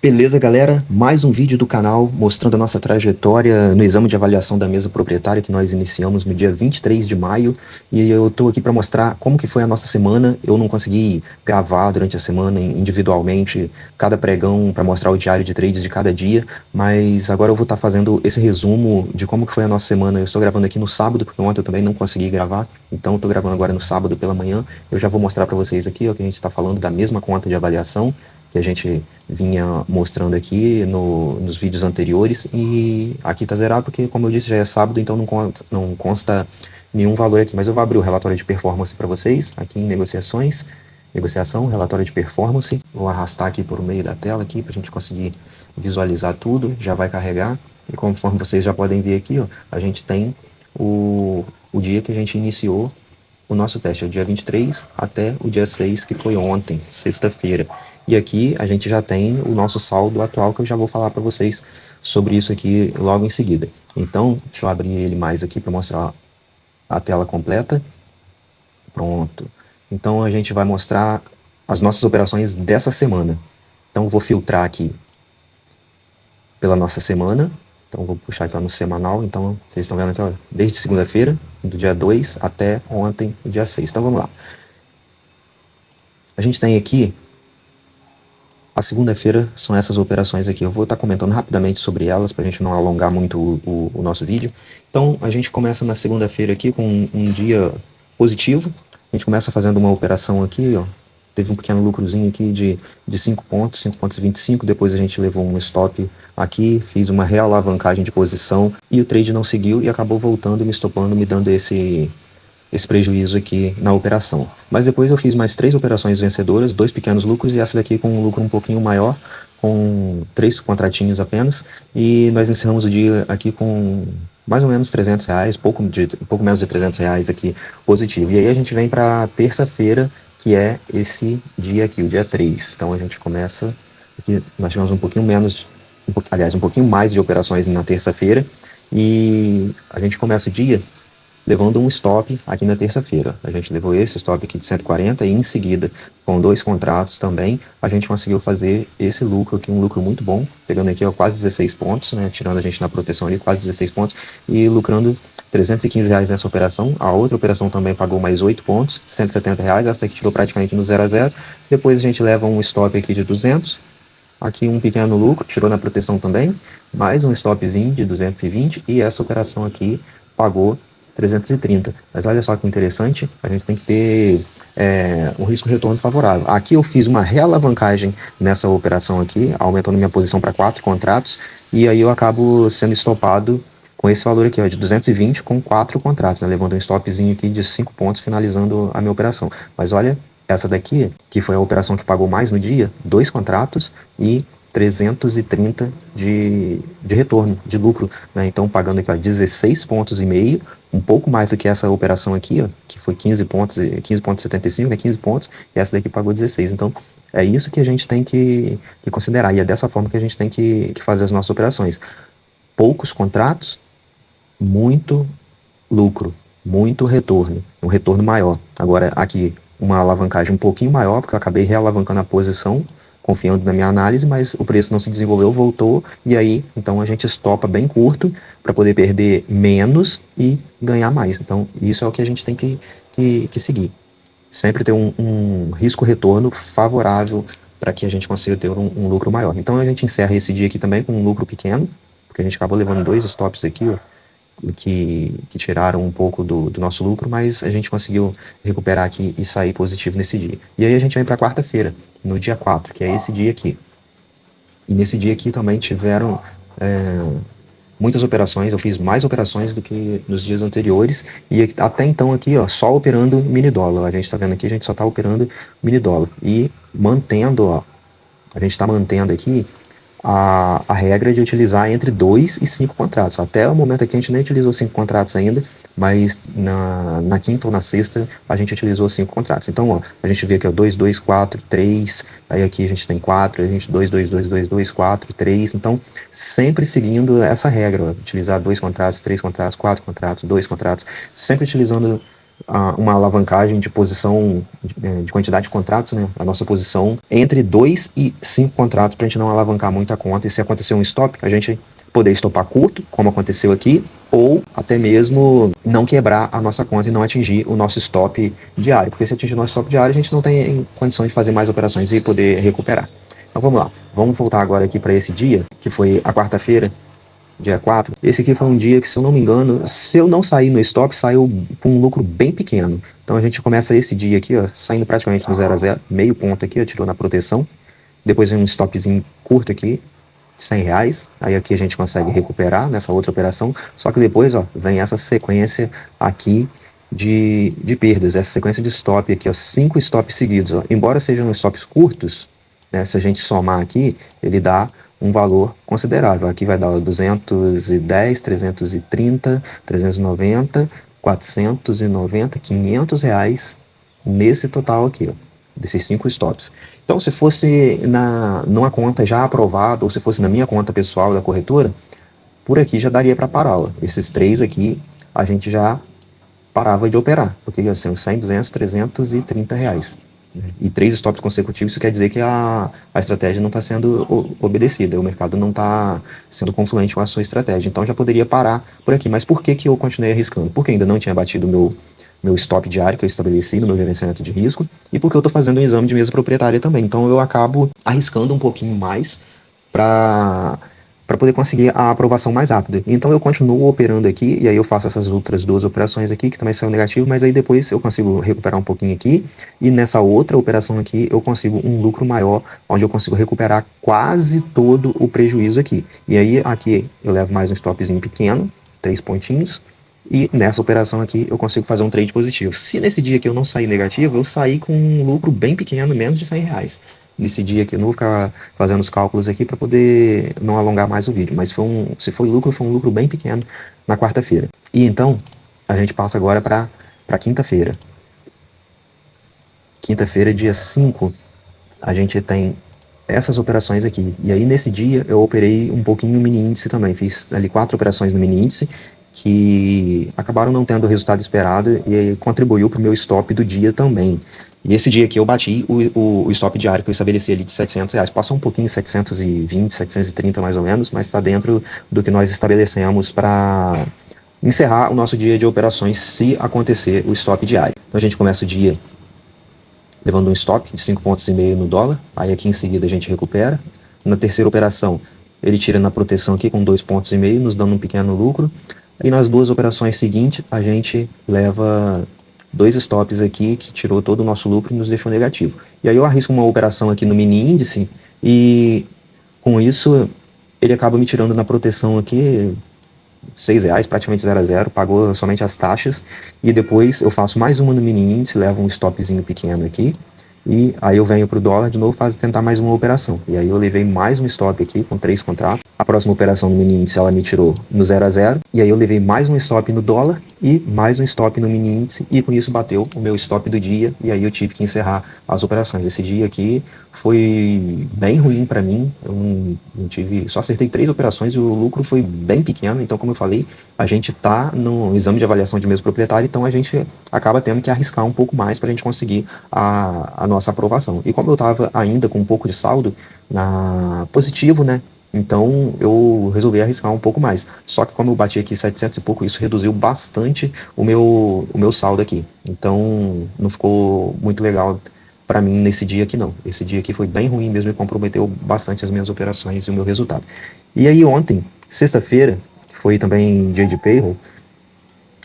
Beleza, galera? Mais um vídeo do canal mostrando a nossa trajetória no exame de avaliação da mesa proprietária que nós iniciamos no dia 23 de maio. E eu tô aqui para mostrar como que foi a nossa semana. Eu não consegui gravar durante a semana individualmente cada pregão para mostrar o diário de trades de cada dia, mas agora eu vou estar fazendo esse resumo de como que foi a nossa semana. Eu estou gravando aqui no sábado, porque ontem eu também não consegui gravar, então eu tô gravando agora no sábado pela manhã. Eu já vou mostrar para vocês aqui, ó, que a gente está falando da mesma conta de avaliação que a gente vinha mostrando aqui nos vídeos anteriores, e aqui tá zerado porque, como eu disse, já é sábado, então não consta nenhum valor aqui, mas eu vou abrir o relatório de performance para vocês, aqui em negociação, relatório de performance. Vou arrastar aqui por meio da tela aqui para a gente conseguir visualizar tudo, já vai carregar, e conforme vocês já podem ver aqui, ó, a gente tem o dia que a gente iniciou o nosso teste, é o dia 23 até o dia 6, que foi ontem, sexta-feira. E aqui a gente já tem o nosso saldo atual, que eu já vou falar para vocês sobre isso aqui logo em seguida. Então, deixa eu abrir ele mais aqui para mostrar a tela completa. Pronto. Então a gente vai mostrar as nossas operações dessa semana. Então eu vou filtrar aqui pela nossa semana. Então vou puxar aqui, ó, no semanal. Então vocês estão vendo aqui, ó, desde segunda-feira, do dia 2 até ontem, o dia 6. Então vamos lá. A gente tem aqui a segunda-feira, são essas operações aqui. Eu vou estar comentando rapidamente sobre elas para a gente não alongar muito o nosso vídeo. Então a gente começa na segunda-feira aqui com um dia positivo. A gente começa fazendo uma operação aqui, ó. Teve um pequeno lucrozinho aqui de 5 pontos, 5,25. Depois a gente levou um stop aqui, fiz uma realavancagem de posição e o trade não seguiu e acabou voltando, me estopando, me dando esse prejuízo aqui na operação. Mas depois eu fiz mais 3 operações vencedoras, 2 pequenos lucros e essa daqui com um lucro um pouquinho maior, com 3 contratinhos apenas. E nós encerramos o dia aqui com mais ou menos R$300, pouco menos de R$300 aqui positivo. E aí a gente vem para terça-feira, que é esse dia aqui, o dia 3. Então a gente começa aqui, nós tivemos um pouquinho menos, um pouquinho mais de operações na terça-feira, e a gente começa o dia levando um stop aqui na terça-feira. A gente levou esse stop aqui de 140 e em seguida, com 2 contratos também, a gente conseguiu fazer esse lucro aqui, um lucro muito bom, pegando aqui, ó, quase 16 pontos, né, tirando a gente na proteção ali, quase 16 pontos, e lucrando R$315 nessa operação. A outra operação também pagou mais 8 pontos, R$170, essa aqui tirou praticamente no 0 a 0. Depois a gente leva um stop aqui de 200, aqui um pequeno lucro, tirou na proteção também, mais um stopzinho de 220, e essa operação aqui pagou 330. Mas olha só que interessante, a gente tem que ter um risco-retorno favorável. Aqui eu fiz uma realavancagem nessa operação aqui, aumentando minha posição para 4 contratos, e aí eu acabo sendo estopado com esse valor aqui, ó, de 220 com 4 contratos, né, levando um stopzinho aqui de 5 pontos, finalizando a minha operação. Mas olha, essa daqui, que foi a operação que pagou mais no dia, 2 contratos e 330 de retorno, de lucro, né? Então pagando aqui, ó, 16 pontos e meio, um pouco mais do que essa operação aqui, ó, que foi 15 pontos, 15,75, né, 15 pontos, e essa daqui pagou 16. Então é isso que a gente tem que considerar, e é dessa forma que a gente tem que fazer as nossas operações. Poucos contratos, muito lucro, muito retorno, um retorno maior. Agora aqui uma alavancagem um pouquinho maior, porque eu acabei realavancando a posição, confiando na minha análise, mas o preço não se desenvolveu, voltou, e aí então a gente estopa bem curto para poder perder menos e ganhar mais. Então isso é o que a gente tem que seguir. Sempre ter um risco-retorno favorável para que a gente consiga ter um lucro maior. Então a gente encerra esse dia aqui também com um lucro pequeno, porque a gente acabou levando 2 stops aqui, ó, que tiraram um pouco do nosso lucro, mas a gente conseguiu recuperar aqui e sair positivo nesse dia. E aí a gente vem para quarta-feira, no dia 4, que é esse dia aqui. E nesse dia aqui também tiveram muitas operações, eu fiz mais operações do que nos dias anteriores, e até então aqui, ó, só operando mini dólar. A gente tá vendo aqui, a gente só tá operando mini dólar. E mantendo, ó, a gente tá mantendo aqui a regra de utilizar entre 2 e 5 contratos. Até o momento aqui a gente nem utilizou 5 contratos ainda, mas na quinta ou na sexta a gente utilizou 5 contratos. Então, ó, a gente vê aqui, ó, 2, 2, 4, 3, aí aqui a gente tem 4, a gente 2, 2, 2, 2, 2, 4, 3. Então, sempre seguindo essa regra, ó, utilizar 2 contratos, 3 contratos, 4 contratos, 2 contratos, sempre utilizando uma alavancagem de posição, de quantidade de contratos, né? A nossa posição entre 2 e 5 contratos para a gente não alavancar muito a conta. E se acontecer um stop, a gente poder estopar curto, como aconteceu aqui, ou até mesmo não quebrar a nossa conta e não atingir o nosso stop diário. Porque se atingir o nosso stop diário, a gente não tem condição de fazer mais operações e poder recuperar. Então vamos lá, vamos voltar agora aqui para esse dia, que foi a quarta-feira, dia 4. Esse aqui foi um dia que, se eu não me engano, se eu não sair no stop, saiu com um lucro bem pequeno. Então a gente começa esse dia aqui, ó, saindo praticamente no 0 a 0, meio ponto aqui, ó, tirou na proteção. Depois vem um stopzinho curto aqui, R$100. Aí aqui a gente consegue recuperar nessa outra operação. Só que depois, ó, vem essa sequência aqui de perdas, essa sequência de stop aqui, ó, 5 stops seguidos, ó. Embora sejam stops curtos, né, se a gente somar aqui, ele dá um valor considerável. Aqui vai dar 210, 330, 390, 490, R$500 nesse total aqui, ó, desses 5 stops. Então, se fosse numa conta já aprovada, ou se fosse na minha conta pessoal da corretora, por aqui já daria para parar, ó. Esses 3 aqui a gente já parava de operar, porque já são 100, 200, R$330. E 3 stops consecutivos, isso quer dizer que a estratégia não está sendo obedecida, o mercado não está sendo confluente com a sua estratégia. Então já poderia parar por aqui. Mas por que que eu continuei arriscando? Porque ainda não tinha batido o meu stop diário que eu estabeleci no meu gerenciamento de risco, e porque eu estou fazendo um exame de mesa proprietária também. Então eu acabo arriscando um pouquinho mais para poder conseguir a aprovação mais rápida. Então eu continuo operando aqui, e aí eu faço essas outras 2 operações aqui, que também saiu negativo, mas aí depois eu consigo recuperar um pouquinho aqui, e nessa outra operação aqui eu consigo um lucro maior, onde eu consigo recuperar quase todo o prejuízo aqui. E aí aqui eu levo mais um stopzinho pequeno, 3 pontinhos, e nessa operação aqui eu consigo fazer um trade positivo. Se nesse dia aqui eu não sair negativo, eu saí com um lucro bem pequeno, menos de R$100. Nesse dia aqui eu não vou ficar fazendo os cálculos aqui para poder não alongar mais o vídeo, mas se foi lucro, foi um lucro bem pequeno na quarta-feira. E então a gente passa agora para quinta-feira. Quinta-feira, dia 5, a gente tem essas operações aqui. E aí nesse dia eu operei um pouquinho no mini índice também. Fiz ali 4 operações no mini índice que acabaram não tendo o resultado esperado e contribuiu para o meu stop do dia também. E esse dia aqui eu bati o stop diário que eu estabeleci ali de R$700. Passou um pouquinho, 720, 730 mais ou menos, mas está dentro do que nós estabelecemos para encerrar o nosso dia de operações se acontecer o stop diário. Então a gente começa o dia levando um stop de 5,5 pontos no dólar, aí aqui em seguida a gente recupera. Na terceira operação ele tira na proteção aqui com 2,5 pontos, nos dando um pequeno lucro. E nas 2 operações seguintes a gente leva 2 stops aqui que tirou todo o nosso lucro e nos deixou negativo. E aí eu arrisco uma operação aqui no mini índice e com isso ele acaba me tirando na proteção aqui R$6, praticamente 0 a 0, pagou somente as taxas. E depois eu faço mais uma no mini índice, levo um stopzinho pequeno aqui. E aí eu venho para o dólar de novo, tentar mais uma operação. E aí eu levei mais um stop aqui com 3 contratos. A próxima operação no mini índice ela me tirou no 0 a 0. E aí eu levei mais um stop no dólar e mais um stop no mini índice. E com isso bateu o meu stop do dia. E aí eu tive que encerrar as operações. Esse dia aqui foi bem ruim para mim. Eu não tive, só acertei 3 operações e o lucro foi bem pequeno. Então, como eu falei, a gente tá no exame de avaliação de mesa proprietária. Então a gente acaba tendo que arriscar um pouco mais para a gente conseguir a nossa aprovação. E como eu estava ainda com um pouco de saldo positivo, né? Então eu resolvi arriscar um pouco mais. Só que como eu bati aqui 700 e pouco, isso reduziu bastante o meu saldo aqui. Então não ficou muito legal para mim nesse dia aqui não. Esse dia aqui foi bem ruim mesmo e comprometeu bastante as minhas operações e o meu resultado. E aí ontem, sexta-feira, que foi também dia de payroll,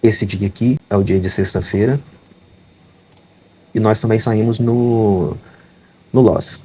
esse dia aqui é o dia de sexta-feira, e nós também saímos no loss.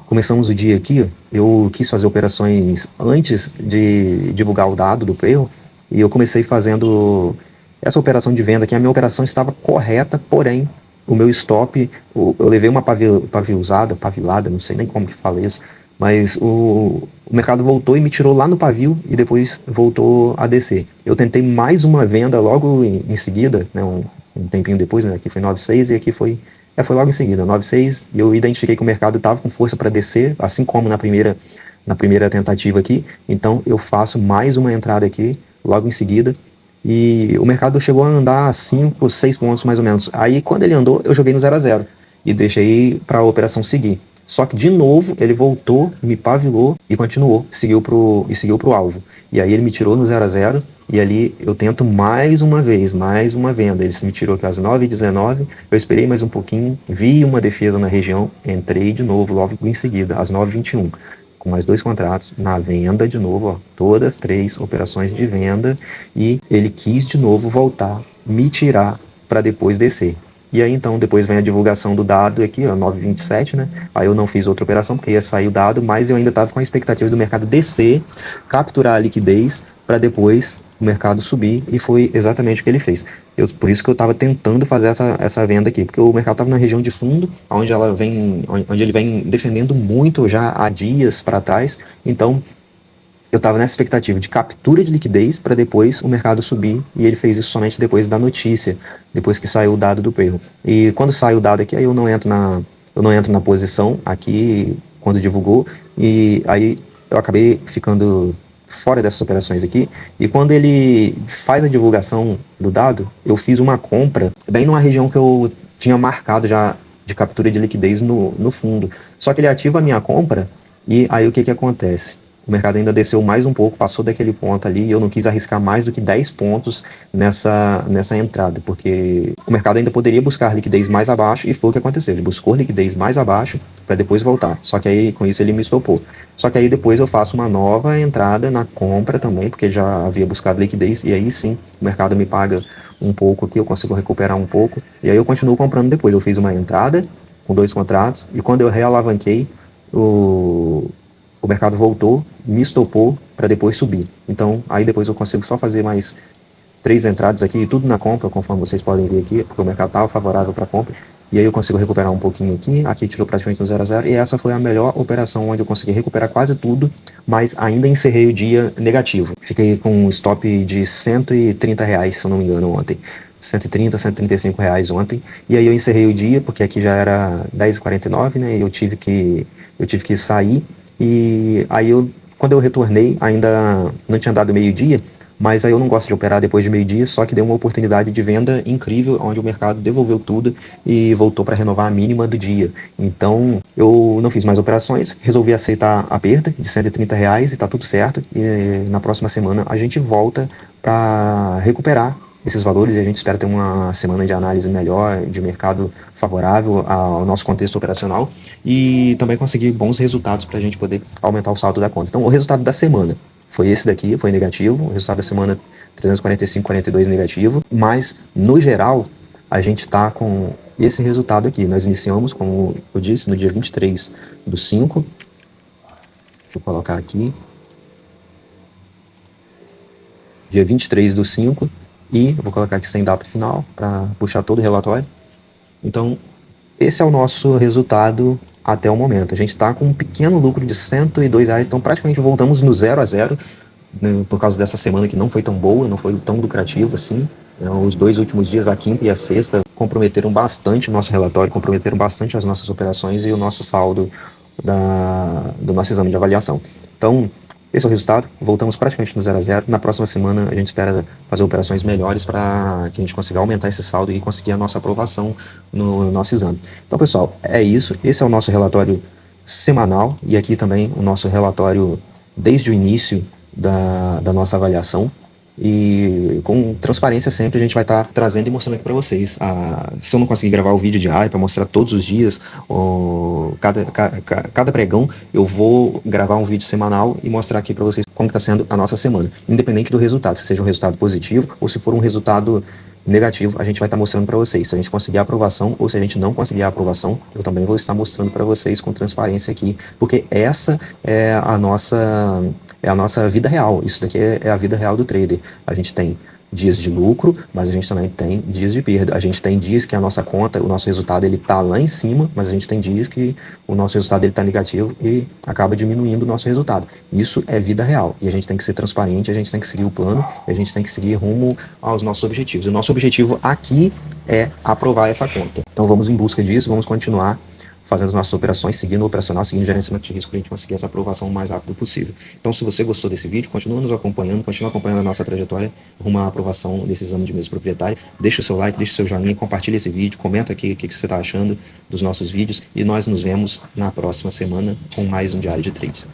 Começamos o dia aqui, eu quis fazer operações antes de divulgar o dado do payroll, e eu comecei fazendo essa operação de venda aqui. A minha operação estava correta, porém o meu stop, eu levei uma pavilada, não sei nem como que fala isso, mas o mercado voltou e me tirou lá no pavio e depois voltou a descer. Eu tentei mais uma venda logo em seguida, né, um tempinho depois, né, aqui foi 9,6 e aqui foi logo em seguida, 9,6, e eu identifiquei que o mercado estava com força para descer, assim como na primeira tentativa aqui. Então eu faço mais uma entrada aqui, logo em seguida, e o mercado chegou a andar 5, 6 pontos mais ou menos. Aí quando ele andou, eu joguei no 0 a 0 e deixei para a operação seguir. Só que de novo ele voltou, me pavilou e continuou, seguiu pro alvo. E aí ele me tirou no 0 a 0 e ali eu tento mais uma vez, mais uma venda. Ele me tirou aqui às 9h19, eu esperei mais um pouquinho, vi uma defesa na região, entrei de novo logo em seguida, às 9h21. Com mais 2 contratos na venda de novo, ó, todas 3 operações de venda, e ele quis de novo voltar, me tirar para depois descer. E aí então depois vem a divulgação do dado aqui, ó, 9h27, né? Aí eu não fiz outra operação porque ia sair o dado, mas eu ainda estava com a expectativa do mercado descer, capturar a liquidez para depois o mercado subir, e foi exatamente o que ele fez. Por isso que eu estava tentando fazer essa venda aqui, porque o mercado estava na região de fundo, onde ele vem defendendo muito já há dias para trás. Então eu estava nessa expectativa de captura de liquidez para depois o mercado subir, e ele fez isso somente depois da notícia, depois que saiu o dado do payroll. E quando sai o dado aqui, aí eu não entro na posição aqui quando divulgou, e aí eu acabei ficando fora dessas operações aqui. E quando ele faz a divulgação do dado, eu fiz uma compra bem numa região que eu tinha marcado já de captura de liquidez no fundo. Só que ele ativa a minha compra, e aí o que acontece? O mercado ainda desceu mais um pouco, passou daquele ponto ali, e eu não quis arriscar mais do que 10 pontos nessa entrada, porque o mercado ainda poderia buscar liquidez mais abaixo, e foi o que aconteceu. Ele buscou liquidez mais abaixo para depois voltar. Só que aí, com isso, ele me estopou. Só que aí depois eu faço uma nova entrada na compra também, porque ele já havia buscado liquidez, e aí sim, o mercado me paga um pouco aqui, eu consigo recuperar um pouco, e aí eu continuo comprando depois. Eu fiz uma entrada com 2 contratos, e quando eu realavanquei, o mercado voltou, me estopou para depois subir. Então, aí depois eu consigo só fazer mais 3 entradas aqui, tudo na compra, conforme vocês podem ver aqui, porque o mercado estava favorável para compra. E aí eu consigo recuperar um pouquinho aqui. Aqui tirou praticamente no 0 a 0. E essa foi a melhor operação, onde eu consegui recuperar quase tudo, mas ainda encerrei o dia negativo. Fiquei com um stop de R$130, se eu não me engano, ontem. 130, R$135 ontem. E aí eu encerrei o dia, porque aqui já era 10h49, né? E eu tive que sair. E aí quando eu retornei, ainda não tinha dado meio-dia, mas aí eu não gosto de operar depois de meio-dia, só que deu uma oportunidade de venda incrível, onde o mercado devolveu tudo e voltou para renovar a mínima do dia. Então eu não fiz mais operações, resolvi aceitar a perda de R$130 e tá tudo certo. E na próxima semana a gente volta para recuperar esses valores, e a gente espera ter uma semana de análise melhor, de mercado favorável ao nosso contexto operacional, e também conseguir bons resultados para a gente poder aumentar o saldo da conta. Então, o resultado da semana foi esse daqui, foi negativo. O resultado da semana 345,42 negativo, mas no geral a gente está com esse resultado aqui. Nós iniciamos, como eu disse, no dia 23/5. Deixa eu colocar aqui. Dia 23/5. E eu vou colocar aqui sem data final para puxar todo o relatório. Então, esse é o nosso resultado até o momento. A gente está com um pequeno lucro de R$102, então praticamente voltamos no 0 a 0, né, por causa dessa semana que não foi tão boa, não foi tão lucrativa assim. Os 2 últimos dias, a quinta e a sexta, comprometeram bastante o nosso relatório, comprometeram bastante as nossas operações e o nosso saldo do nosso exame de avaliação. Então, esse é o resultado. Voltamos praticamente no 0 a 0. Na próxima semana a gente espera fazer operações melhores para que a gente consiga aumentar esse saldo e conseguir a nossa aprovação no nosso exame. Então, pessoal, é isso. Esse é o nosso relatório semanal, e aqui também o nosso relatório desde o início da nossa avaliação. E com transparência sempre a gente vai estar trazendo e mostrando aqui para vocês. Se eu não conseguir gravar o vídeo diário para mostrar todos os dias, cada pregão, eu vou gravar um vídeo semanal e mostrar aqui para vocês como está sendo a nossa semana, independente do resultado, se seja um resultado positivo ou se for um resultado negativo, a gente vai estar mostrando para vocês. Se a gente conseguir a aprovação ou se a gente não conseguir a aprovação, eu também vou estar mostrando para vocês com transparência aqui, porque essa é a nossa vida real. Isso daqui é a vida real do trader. A gente tem dias de lucro, mas a gente também tem dias de perda. A gente tem dias que a nossa conta, o nosso resultado, ele tá lá em cima, mas a gente tem dias que o nosso resultado ele tá negativo e acaba diminuindo o nosso resultado. Isso é vida real, e a gente tem que ser transparente, a gente tem que seguir o plano, e a gente tem que seguir rumo aos nossos objetivos. O nosso objetivo aqui é aprovar essa conta. Então vamos em busca disso, vamos continuar fazendo as nossas operações, seguindo o operacional, seguindo o gerenciamento de risco, para a gente conseguir essa aprovação o mais rápido possível. Então, se você gostou desse vídeo, continua nos acompanhando, continua acompanhando a nossa trajetória rumo à aprovação desse exame de mesa proprietária. Deixa o seu like, deixa o seu joinha, compartilha esse vídeo, comenta aqui o que você está achando dos nossos vídeos e nós nos vemos na próxima semana com mais um Diário de Trades.